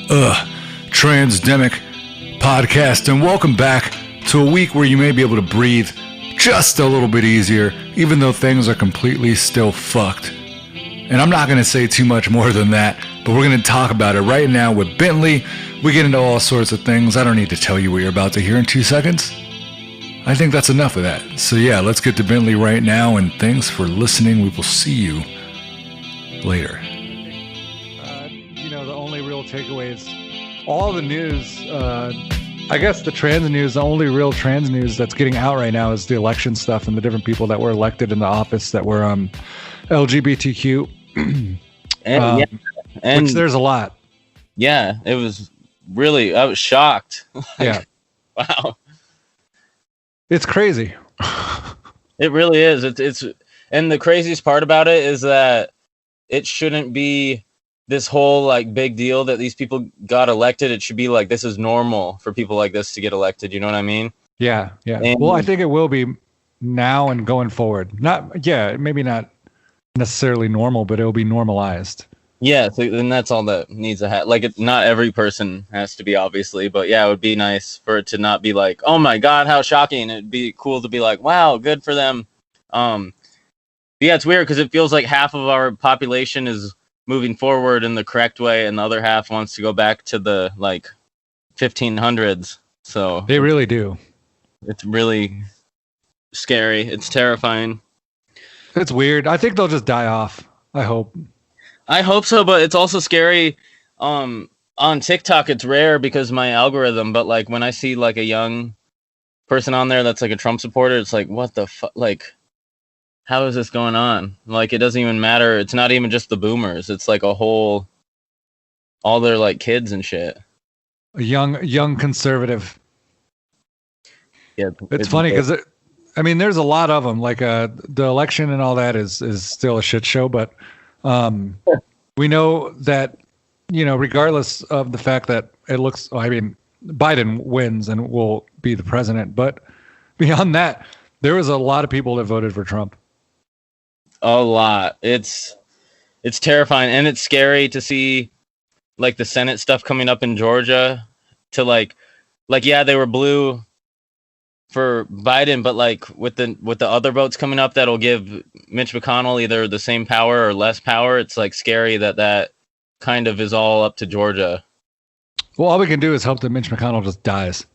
Transdemic podcast, and welcome back to a week where you may be able to breathe just a little bit easier, even though things are completely still fucked. And I'm not going to say too much more than that, but we're going to talk about it right now with Bentley. We get into all sorts of things. I don't need to tell you what you're about to hear in 2 seconds. I think that's enough of that. So yeah, let's get to Bentley right now, and thanks for listening. We will see you later. The only real takeaways, all the news, I guess the trans news, the only real trans news that's getting out right now is the election stuff and the different people that were elected in the office that were LGBTQ. and which there's a lot. Yeah, it was really, I was shocked. Yeah. Wow. It's crazy. It really is. It's and the craziest part about it is that it shouldn't be this whole like big deal that these people got elected. It should be like, this is normal for people like this to get elected. You know what I mean? Yeah. And, well, I think it will be now and going forward. Maybe not necessarily normal, but it'll be normalized. Yeah. So then that's all that needs to happen. Like, not every person has to be, obviously, but yeah, it would be nice for it to not be like, oh my God, how shocking. It'd be cool to be like, wow, good for them. Yeah, it's weird because it feels like half of our population is moving forward in the correct way, and the other half wants to go back to the like 1500s. So they really do. It's really scary. It's terrifying. It's weird. I think they'll just die off. I hope so, but it's also scary. On TikTok, it's rare because my algorithm, but like when I see like a young person on there that's like a Trump supporter, it's like, what the fuck? Like, how is this going on? Like, it doesn't even matter. It's not even just the boomers. It's like all their like kids and shit. A young conservative. Yeah, it's funny because there's a lot of them. Like the election and all that is still a shit show, but we know that regardless of the fact that it looks, Biden wins and will be the president, but beyond that, there was a lot of people that voted for Trump. A lot. It's terrifying, and it's scary to see like the Senate stuff coming up in Georgia to like yeah, they were blue for Biden, but like with the other votes coming up that'll give Mitch McConnell either the same power or less power. It's like scary that kind of is all up to Georgia. Well, all we can do is hope that Mitch McConnell just dies.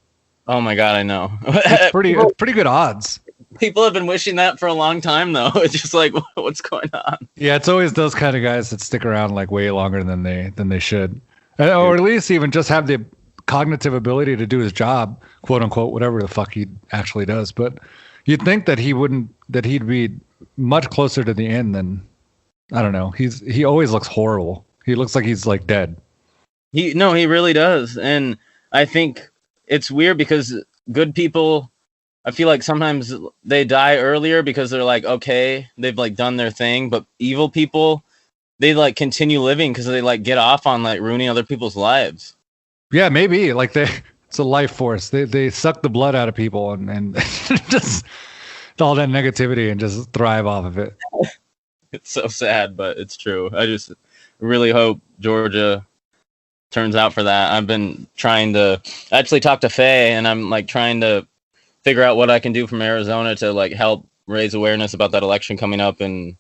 Oh my God, I know. It's pretty good odds. People have been wishing that for a long time, though. It's just like, what's going on? Yeah, it's always those kind of guys that stick around like way longer than they should, or at least even just have the cognitive ability to do his job, quote unquote, whatever the fuck he actually does. But you'd think that he'd be much closer to the end than, I don't know. He always looks horrible. He looks like he's like dead. He really does, and I think it's weird because good people, I feel like sometimes they die earlier because they're like, okay, they've like done their thing, but evil people, they like continue living because they like get off on like ruining other people's lives. Yeah, maybe like it's a life force. They suck the blood out of people and just all that negativity and just thrive off of it. It's so sad, but it's true. I just really hope Georgia turns out for that. I've been trying to actually talk to Faye, and I'm like trying to figure out what I can do from Arizona to like help raise awareness about that election coming up and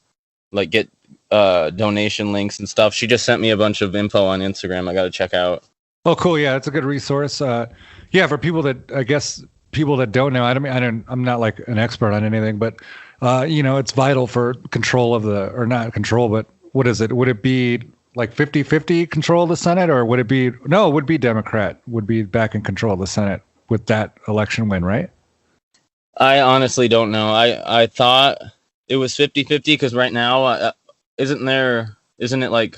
like get donation links and stuff. She just sent me a bunch of info on Instagram I got to check out. Oh, cool. Yeah, it's a good resource. Yeah, for people that don't know, I'm not like an expert on anything, but it's vital for control of or not control, but what is it? Would it be like 50-50 control of the Senate, or would it be, no, it would be Democrat would be back in control of the Senate with that election win, right? I honestly don't know. I thought it was 50-50 because right now, isn't it like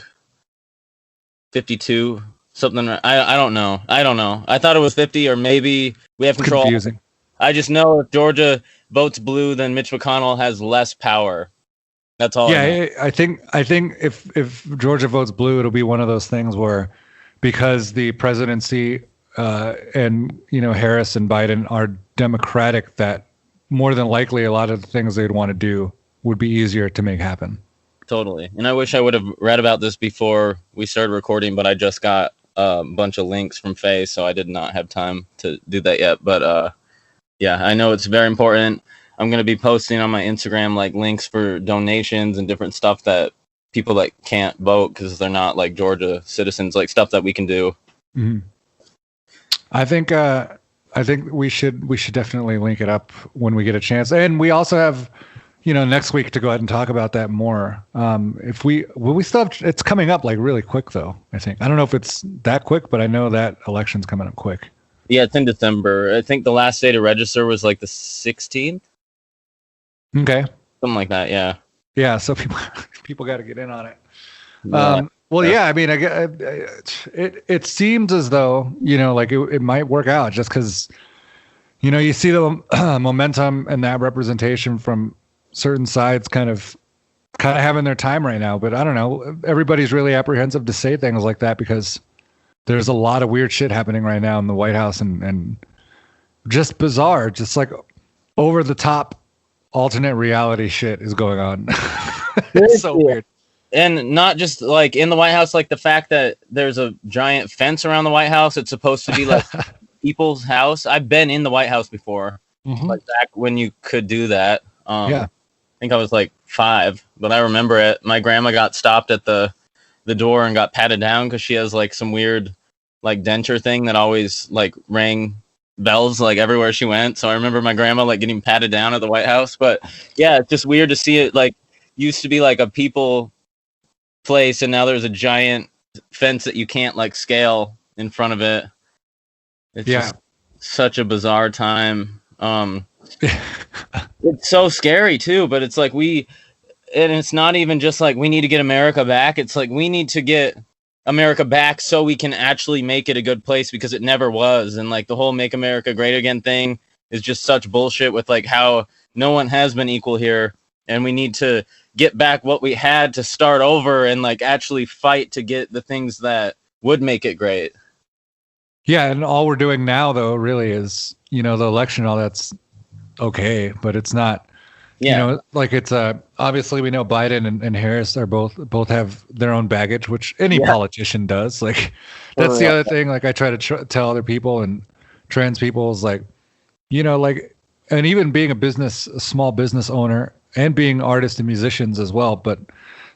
52 something? I don't know. I thought it was 50, or maybe we have control. Confusing. I just know if Georgia votes blue, then Mitch McConnell has less power. That's all. Yeah, I think if Georgia votes blue, it'll be one of those things where, because the presidency and Harris and Biden are Democratic, that more than likely a lot of the things they'd want to do would be easier to make happen. Totally. And I wish I would have read about this before we started recording, but I just got a bunch of links from Faye, so I did not have time to do that yet. But yeah, I know it's very important. I'm going to be posting on my Instagram like links for donations and different stuff that people that can't vote because they're not like Georgia citizens, like stuff that we can do. Mm-hmm. I think we should definitely link it up when we get a chance. And we also have, next week to go ahead and talk about that more. We still have, it's coming up like really quick though, I think. I don't know if it's that quick, but I know that election's coming up quick. Yeah, it's in December. I think the last day to register was like the 16th. Okay. Something like that, yeah. Yeah, so people got to get in on it. Yeah. Well, yeah, I mean, it seems as though, like it might work out just because, you see the momentum and that representation from certain sides kind of having their time right now. But I don't know, everybody's really apprehensive to say things like that because there's a lot of weird shit happening right now in the White House and just bizarre, just like over the top alternate reality shit is going on. It's so weird. And not just like in the White House, like the fact that there's a giant fence around the White House. It's supposed to be like people's house. I've been in the White House before, like back when you could do that. Yeah. I think I was like 5, but I remember it. My grandma got stopped at the door and got patted down because she has like some weird like denture thing that always like rang bells like everywhere she went. So I remember my grandma like getting patted down at the White House. But yeah, it's just weird to see it. Like used to be like a people place, and now there's a giant fence that you can't like scale in front of it. It's just such a bizarre time. It's so scary too, but it's like and it's not even just like we need to get America back. It's like we need to get America back so we can actually make it a good place because it never was. And like the whole Make America Great Again thing is just such bullshit with like how no one has been equal here, and we need to get back what we had to start over and like actually fight to get the things that would make it great. Yeah, and all we're doing now though really is, the election, all that's okay, but it's not, like it's obviously we know Biden and Harris are both have their own baggage, which any politician does. Like that's the other thing. Like I try to tell other people and trans people is like, like, and even being a small business owner and being artists and musicians as well. But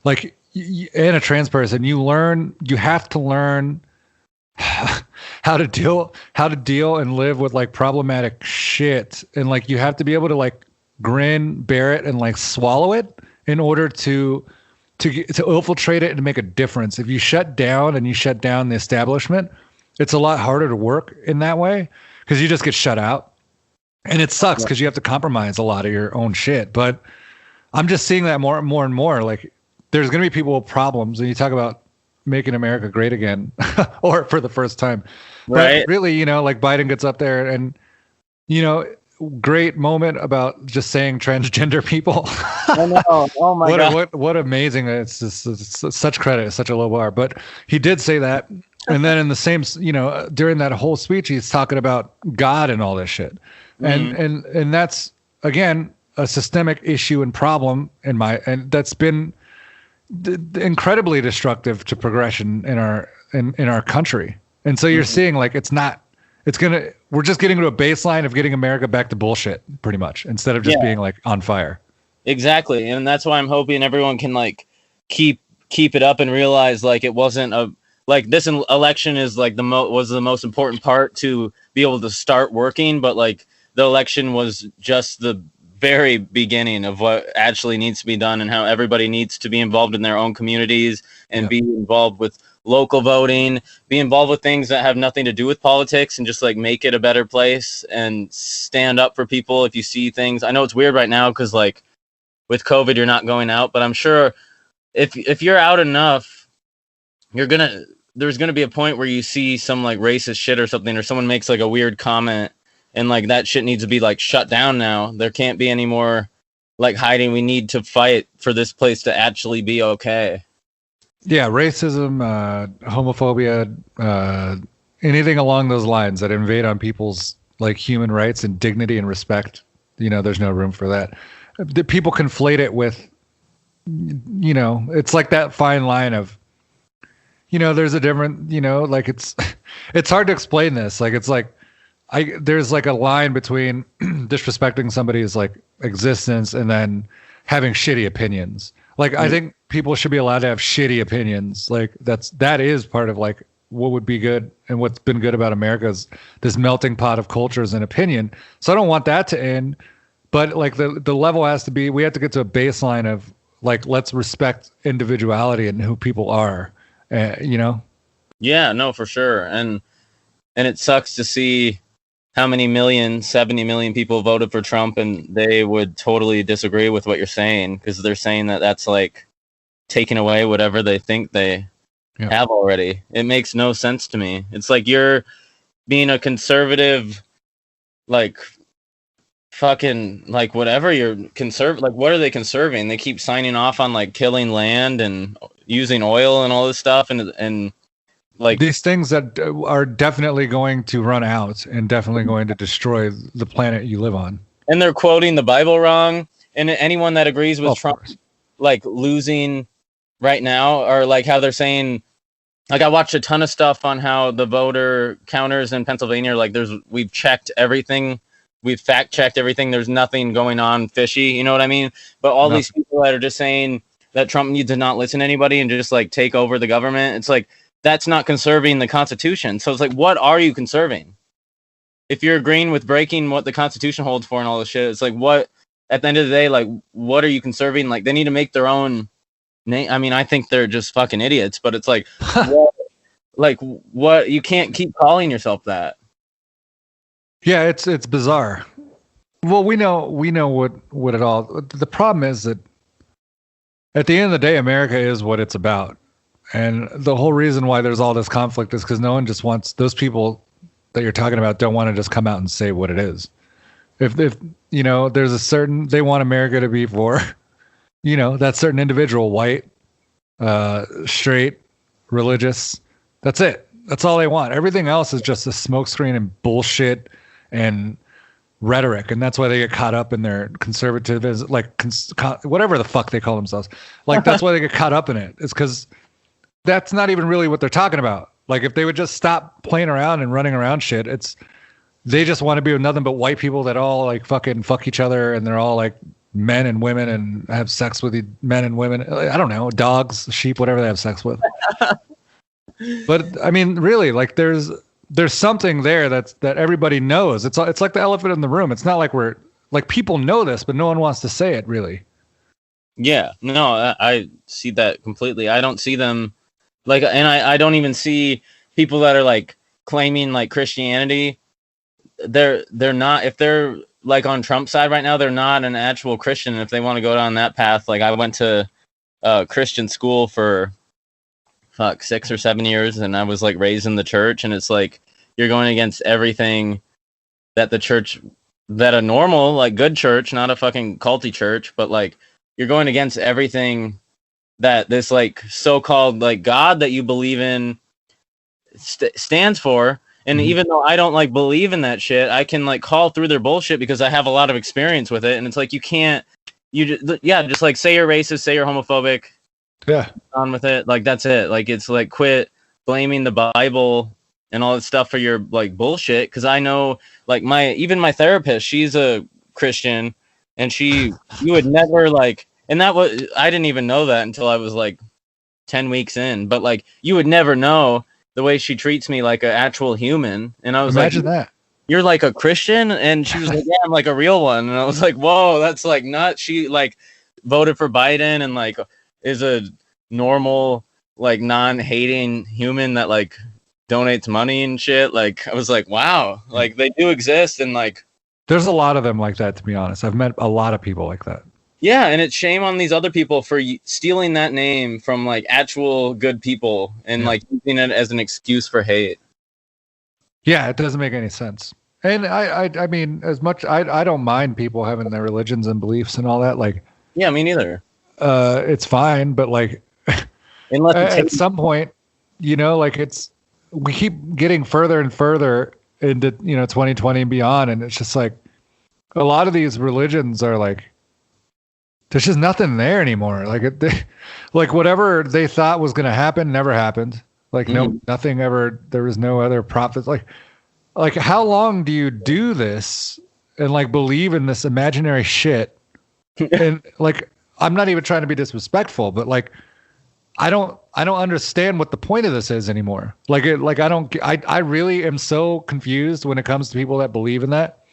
like, and a trans person, you have to learn how to deal and live with like problematic shit. And like, you have to be able to like grin, bear it, and like swallow it in order to infiltrate it and make a difference. If you shut down the establishment, it's a lot harder to work in that way because you just get shut out. And it sucks because you have to compromise a lot of your own shit. But I'm just seeing that more and more. Like there's going to be people with problems, and you talk about making America great again or for the first time. Right. But really, like Biden gets up there and, great moment about just saying transgender people. I know. Oh my God. What amazing. It's such credit. It's such a low bar, but he did say that. And then in the same, during that whole speech, he's talking about God and all this shit. And that's again, a systemic issue and problem and that's been incredibly destructive to progression in our country. And so you're seeing like we're just getting to a baseline of getting America back to bullshit pretty much instead of just being like on fire. Exactly. And that's why I'm hoping everyone can like keep it up and realize like it wasn't this election is like was the most important part to be able to start working, but like the election was just the very beginning of what actually needs to be done and how everybody needs to be involved in their own communities and be involved with local voting, be involved with things that have nothing to do with politics and just like make it a better place and stand up for people if you see things. I know it's weird right now because like with COVID, you're not going out, but I'm sure if you're out enough, there's gonna be a point where you see some like racist shit or something, or someone makes like a weird comment. And like that shit needs to be like shut down now. There can't be any more like hiding. We need to fight for this place to actually be okay. Yeah, racism, homophobia, anything along those lines that invade on people's like human rights and dignity and respect. There's no room for that. The people conflate it with, it's like that fine line of, there's a different, like it's hard to explain this. Like, it's like, there's like a line between disrespecting somebody's like existence and then having shitty opinions. Like, I think people should be allowed to have shitty opinions. Like, that is part of like what would be good and what's been good about America is this melting pot of cultures and opinion. So I don't want that to end, but like the level has to be, we have to get to a baseline of like, let's respect individuality and who people are, Yeah, no, for sure. And it sucks to see how many 70 million people voted for Trump, and they would totally disagree with what you're saying, because they're saying that that's like taking away whatever they think they have already. It makes no sense to me. It's like you're being a conservative, like fucking like whatever you're like, what are they conserving? They keep signing off on like killing land and using oil and all this stuff, and like these things that are definitely going to run out and definitely going to destroy the planet you live on. And they're quoting the Bible wrong. And anyone that agrees with Trump, like losing right now, or like how they're saying, like I watched a ton of stuff on how the voter counters in Pennsylvania, like we've checked everything. We've fact checked everything. There's nothing going on fishy. You know what I mean? But all these people that are just saying that Trump needs to not listen to anybody and just like take over the government. It's like, that's not conserving the Constitution. So it's like, what are you conserving? If you're agreeing with breaking what the Constitution holds for and all this shit, it's like, what, at the end of the day, like, what are you conserving? Like, they need to make their own name. I mean, I think they're just fucking idiots, but it's like, what, you can't keep calling yourself that. Yeah, it's bizarre. Well, we know what it all, the problem is that at the end of the day, America is what it's about. And the whole reason why there's all this conflict is because no one just wants, those people that you're talking about don't want to just come out and say what it is. If there's a certain, they want America to be for, that certain individual, white, straight, religious. That's it. That's all they want. Everything else is just a smokescreen and bullshit and rhetoric. And that's why they get caught up in their conservatism, like whatever the fuck they call themselves. Like, that's why they get caught up in it. It's because that's not even really what they're talking about. Like, if they would just stop playing around and running around shit, they just want to be with nothing but white people that all like fucking fuck each other, and they're all like men and women and have sex with men and women. I don't know, dogs, sheep, whatever they have sex with. But I mean, really, like there's something there that everybody knows. It's like the elephant in the room. It's not like we're like, people know this, but no one wants to say it, really. Yeah, no, I see that completely. I don't see them. Like, and I don't even see people that are like claiming like Christianity. They're not, if they're like on Trump's side right now, they're not an actual Christian. If they want to go down that path, like I went to Christian school for 6 or 7 years, and I was like raised in the church, and it's like you're going against everything that the church, that a normal like good church, not a fucking culty church, but like you're going against everything that this like so-called like God that you believe in stands for. And even though I don't like believe in that shit, I can like call through their bullshit because I have a lot of experience with it. And it's like, just like say you're racist, say you're homophobic. Yeah. On with it. Like, that's it. Like, it's like, quit blaming the Bible and all that stuff for your like bullshit. Cause I know like even my therapist, she's a Christian, and you would never like, and I didn't even know that until I was like 10 weeks in, but like, you would never know the way she treats me like an actual human. And I was Imagine that. You're like a Christian? And she was like, yeah, I'm like a real one. And I was like, whoa, that's like nuts. She like voted for Biden and like is a normal, like non-hating human that like donates money and shit. Like, I was like, wow, like they do exist. And like, there's a lot of them like that, to be honest. I've met a lot of people like that. Yeah, and it's shame on these other people for stealing that name from like actual good people and like using it as an excuse for hate. Yeah, it doesn't make any sense. And I mean, as much I don't mind people having their religions and beliefs and all that. Like, yeah, me neither. It's fine, but like, at some point, like we keep getting further and further into 2020 and beyond, and it's just like a lot of these religions are like, there's just nothing there anymore. Like like whatever they thought was going to happen never happened. Like nothing ever. There was no other prophets. Like how long do you do this and like believe in this imaginary shit? And like, I'm not even trying to be disrespectful, but like, I don't understand what the point of this is anymore. I really am so confused when it comes to people that believe in that.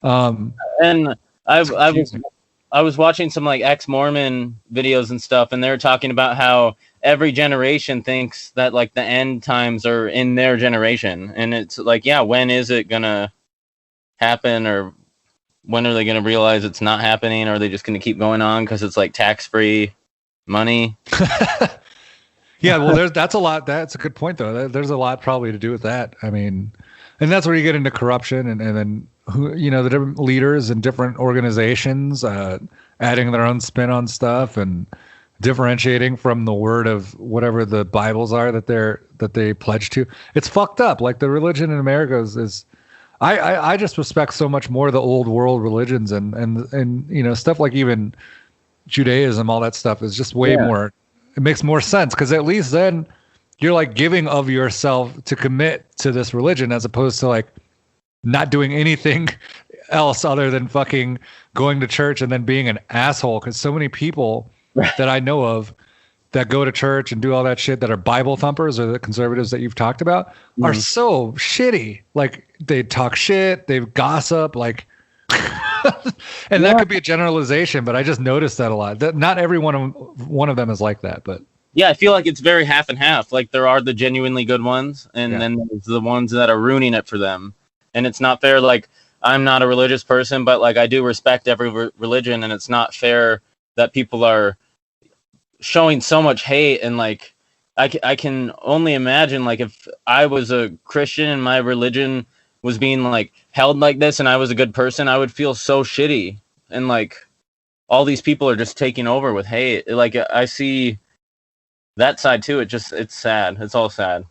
And I was watching some like ex-Mormon videos and stuff, and they're talking about how every generation thinks that like the end times are in their generation, and it's like, yeah, when is it gonna happen, or when are they gonna realize it's not happening, or are they just gonna keep going on because it's like tax-free money? Yeah, well, that's a lot. That's a good point, though. There's a lot probably to do with that. I mean, and that's where you get into corruption and then who, the different leaders and different organizations adding their own spin on stuff and differentiating from the word of whatever the Bibles are that they pledge to. It's fucked up. Like the religion in America is I just respect so much more the old world religions and stuff like even Judaism, all that stuff is just way more. It makes more sense because at least then you're like giving of yourself to commit to this religion as opposed to like not doing anything else other than fucking going to church and then being an asshole. Because so many people that I know of that go to church and do all that shit that are Bible thumpers or the conservatives that you've talked about are so shitty. Like they talk shit, they gossip, like. And that could be a generalization, but I just noticed that a lot. That not every one of them is like that, but yeah, I feel like it's very half and half. Like there are the genuinely good ones, and then there's the ones that are ruining it for them. And it's not fair. Like I'm not a religious person, but like I do respect every religion, and it's not fair that people are showing so much hate. And like I can only imagine like if I was a Christian and my religion was being like held like this and I was a good person, I would feel so shitty. And like all these people are just taking over with hate. Like I see that side too. It's sad. It's all sad.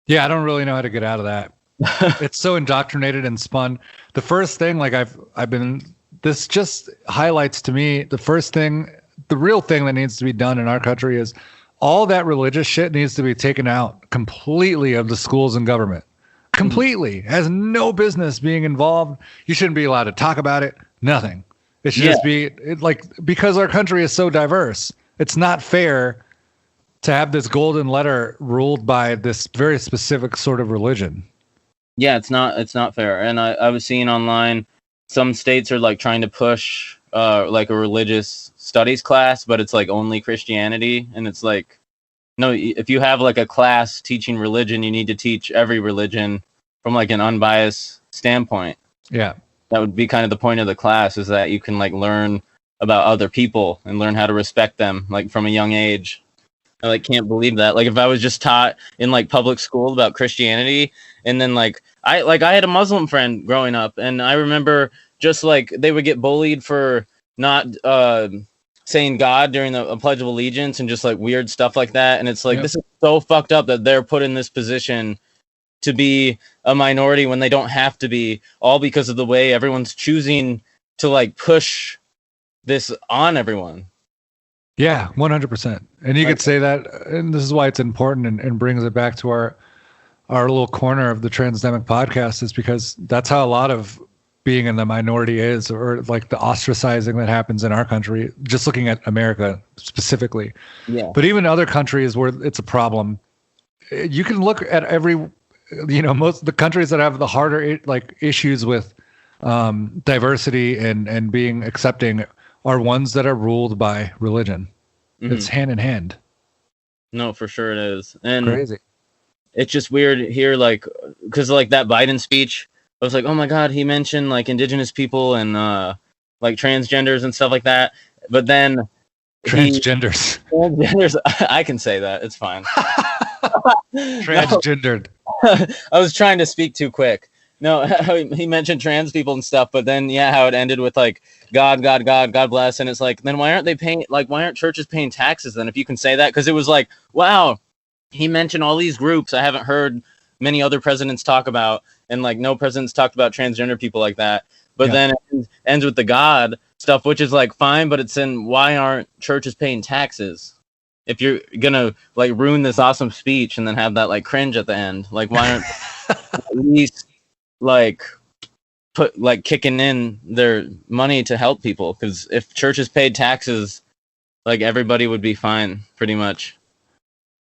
Yeah, I don't really know how to get out of that. It's so indoctrinated and spun. The first thing, like this just highlights to me the real thing that needs to be done in our country is all that religious shit needs to be taken out completely of the schools and government. Completely. Has no business being involved. You shouldn't be allowed to talk about it. Nothing. It should just be because our country is so diverse. It's not fair to have this golden letter ruled by this very specific sort of religion. Yeah, it's not fair. And I was seeing online some states are like trying to push like a religious studies class, but it's like only Christianity, and it's like no, if you have like a class teaching religion, you need to teach every religion from like an unbiased standpoint. Yeah. That would be kind of the point of the class, is that you can like learn about other people and learn how to respect them like from a young age. I like can't believe that. Like if I was just taught in like public school about Christianity, and then like I had a Muslim friend growing up, and I remember just like they would get bullied for not saying God during the Pledge of Allegiance and just like weird stuff like that. And it's like, This is so fucked up that they're put in this position to be a minority when they don't have to be, all because of the way everyone's choosing to like push this on everyone. Yeah, 100%. And you could say that, and this is why it's important and brings it back to our little corner of the Transdemic podcast, is because that's how a lot of being in the minority is, or like the ostracizing that happens in our country, just looking at America specifically. Yeah. But even other countries where it's a problem, you can look at most of the countries that have the harder like issues with diversity and being accepting are ones that are ruled by religion. Mm-hmm. It's hand in hand. No, for sure it is. And crazy. It's just weird here, like, because like that Biden speech, I was like, oh my God, he mentioned like indigenous people and like transgenders and stuff like that. But then transgenders, I can say that. It's fine. Transgendered. I was trying to speak too quick. No, he mentioned trans people and stuff, but then how it ended with like God bless, and it's like, then why aren't churches paying taxes then if you can say that? Because it was like, wow, he mentioned all these groups I haven't heard many other presidents talk about, and like no president's talked about transgender people like that. But then it ends with the God stuff, which is like fine, but it's in why aren't churches paying taxes? if you're gonna like ruin this awesome speech and then have that like cringe at the end, like why aren't at least like put like kicking in their money to help people? Because if churches paid taxes, like everybody would be fine, pretty much.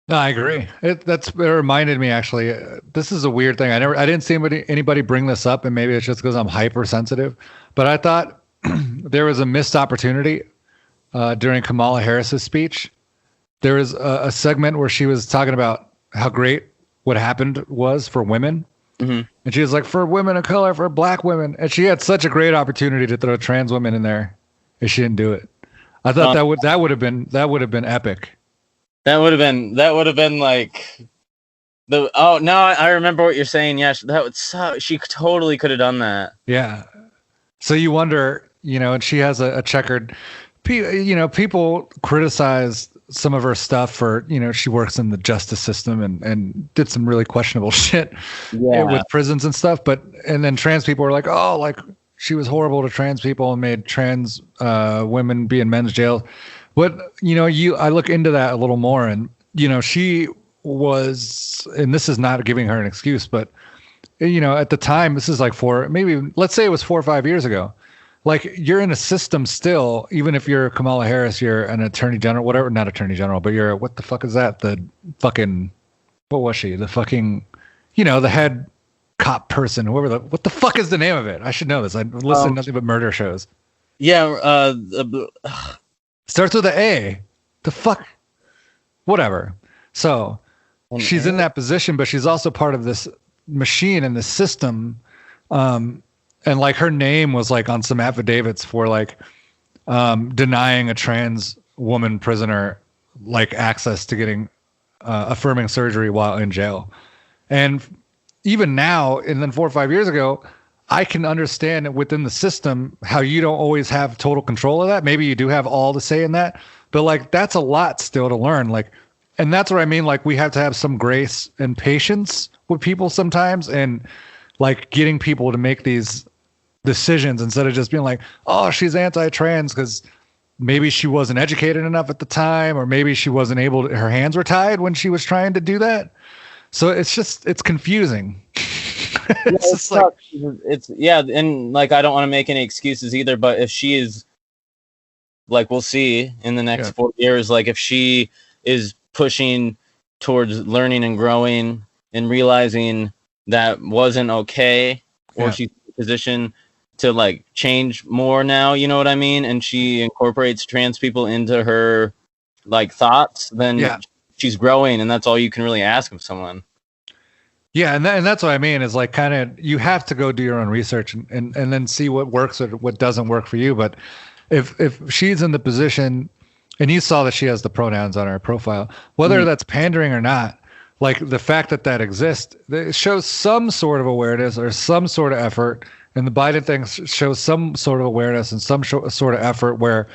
No, I agree. It reminded me actually. This is a weird thing. I didn't see anybody bring this up, and maybe it's just because I'm hypersensitive. But I thought there was a missed opportunity during Kamala Harris's speech. There was a segment where she was talking about how great what happened was for women, and she was like, for women of color, for black women, and she had such a great opportunity to throw trans women in there, and she didn't do it. I thought that would have been epic. That would have been like the I remember what you're saying. Yeah, that would suck. She totally could have done that. Yeah. So you wonder, and she has a checkered. People criticize some of her stuff for, she works in the justice system and did some really questionable shit with prisons and stuff. And then trans people were like, oh, like she was horrible to trans people and made trans women be in men's jail. But, I look into that a little more and, she was, and this is not giving her an excuse, but, at the time, this is like let's say it was 4 or 5 years ago. Like you're in a system still, even if you're Kamala Harris, you're an attorney general, whatever, not attorney general, but you're, what the fuck is that? The fucking, what was she? The fucking, the head cop person, what the fuck is the name of it? I should know this. I listen to nothing but murder shows. Yeah. Starts with an A. The fuck? Whatever. So she's in that position, but she's also part of this machine and this system. And like her name was like on some affidavits for like denying a trans woman prisoner like access to getting affirming surgery while in jail. And even now, and then 4 or 5 years ago, I can understand within the system how you don't always have total control of that. Maybe you do have all the say in that, but like that's a lot still to learn. Like, and that's what I mean. Like we have to have some grace and patience with people sometimes, and like getting people to make these decisions instead of just being like, oh, she's anti-trans because maybe she wasn't educated enough at the time, or maybe she wasn't able to, her hands were tied when she was trying to do that. So it's confusing. And like I don't want to make any excuses either, but if she is like, we'll see in the next 4 years, like if she is pushing towards learning and growing and realizing that wasn't okay, or she's in a position to like change more now, you know what I mean, and she incorporates trans people into her like thoughts, then she's growing, and that's all you can really ask of someone. Yeah, and that's what I mean is like kind of you have to go do your own research and then see what works or what doesn't work for you. But if she's in the position, and you saw that she has the pronouns on her profile, whether that's pandering or not, like the fact that exists, it shows some sort of awareness or some sort of effort. And the Biden thing shows some sort of awareness and some sort of effort where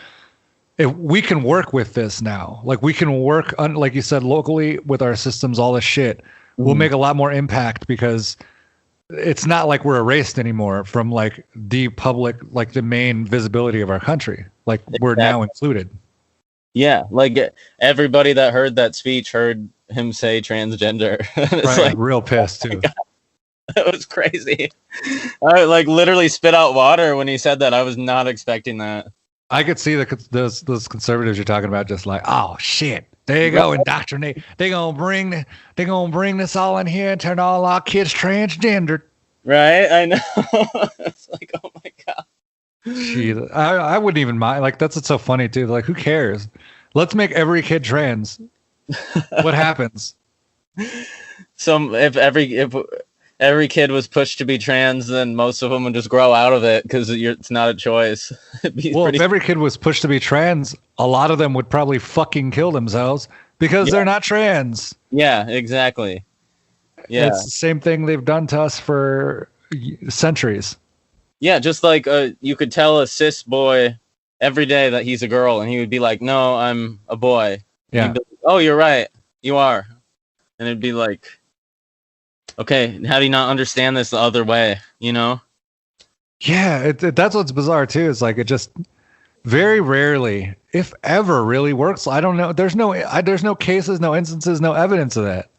if we can work with this now, like we can work like you said, locally with our systems, all this shit. We'll make a lot more impact because it's not like we're erased anymore from like the public, like the main visibility of our country. Like we're now included. Yeah. Like everybody that heard that speech heard him say transgender. Right. Like, real pissed too. That was crazy. I like literally spit out water when he said that. I was not expecting that. I could see those conservatives you're talking about just like, oh shit. There you go, indoctrinate. They're gonna bring this all in here and turn all our kids transgendered. Right? I know. It's like, oh my god. Gee, I wouldn't even mind. Like that's what's so funny too. Like, who cares? Let's make every kid trans. What happens? If every kid was pushed to be trans, then most of them would just grow out of it because it's not a choice. If every kid was pushed to be trans, a lot of them would probably fucking kill themselves because they're not trans. Yeah, exactly. Yeah, it's the same thing they've done to us for centuries. Yeah, just like you could tell a cis boy every day that he's a girl, and he would be like, "No, I'm a boy." Yeah. Like, oh, you're right. You are. And it'd be like, okay, how do you not understand this the other way? You know? Yeah, that's what's bizarre too. It's like very rarely, if ever, really works. I don't know. There's no cases, no instances, no evidence of that.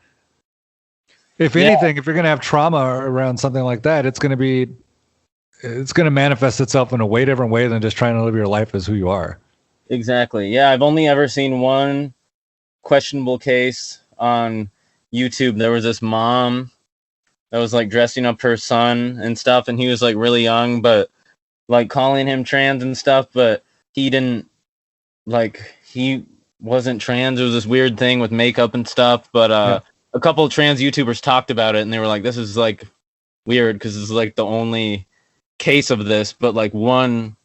If anything, if you're going to have trauma around something like that, it's going to manifest itself in a way different way than just trying to live your life as who you are. Exactly. Yeah, I've only ever seen one questionable case on YouTube. There was this mom that was like dressing up her son and stuff, and he was like really young, but like calling him trans and stuff, but he wasn't trans. It was this weird thing with makeup and stuff, but a couple of trans YouTubers talked about it, and they were like, this is like weird because this is like the only case of this, but like one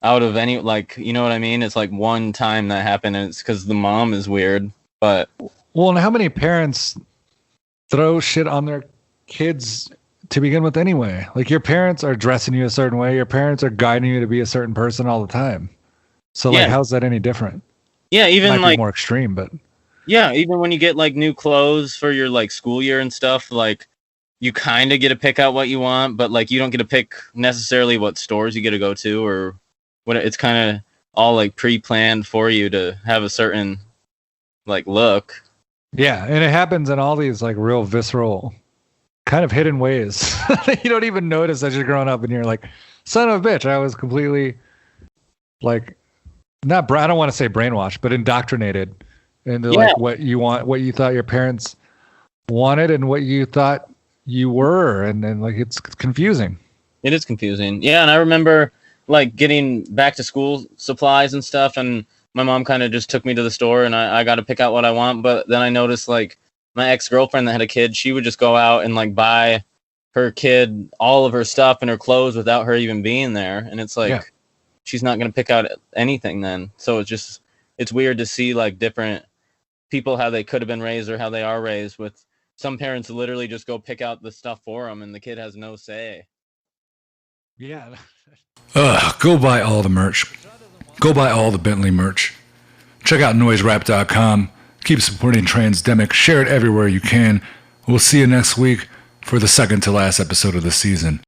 out of any, like, you know what I mean? It's like one time that happened, and it's because the mom is weird. But well, and how many parents throw shit on their kids to begin with anyway? Like, your parents are dressing you a certain way, your parents are guiding you to be a certain person all the time. So like, how's that any different? Yeah, even might like be more extreme, but yeah, even when you get like new clothes for your like school year and stuff, like you kind of get to pick out what you want, but like you don't get to pick necessarily what stores you get to go to or what. It's kind of all like pre-planned for you to have a certain like look. Yeah, and it happens in all these like real visceral kind of hidden ways. You don't even notice as you're growing up and you're like, son of a bitch, I was completely like I don't want to say brainwashed, but indoctrinated into like what you want, what you thought your parents wanted and what you thought you were, and then like it's confusing. It is confusing. Yeah, and I remember like getting back to school supplies and stuff, and my mom kind of just took me to the store, and I got to pick out what I want. But then I noticed like my ex-girlfriend that had a kid, she would just go out and like buy her kid all of her stuff and her clothes without her even being there. And it's like, she's not going to pick out anything then. So it's weird to see like different people, how they could have been raised or how they are raised, with some parents literally just go pick out the stuff for them and the kid has no say. Yeah. Go buy all the merch. Go buy all the Bentley merch. Check out noiserap.com. Keep supporting Transdemic. Share it everywhere you can. We'll see you next week for the second to last episode of the season.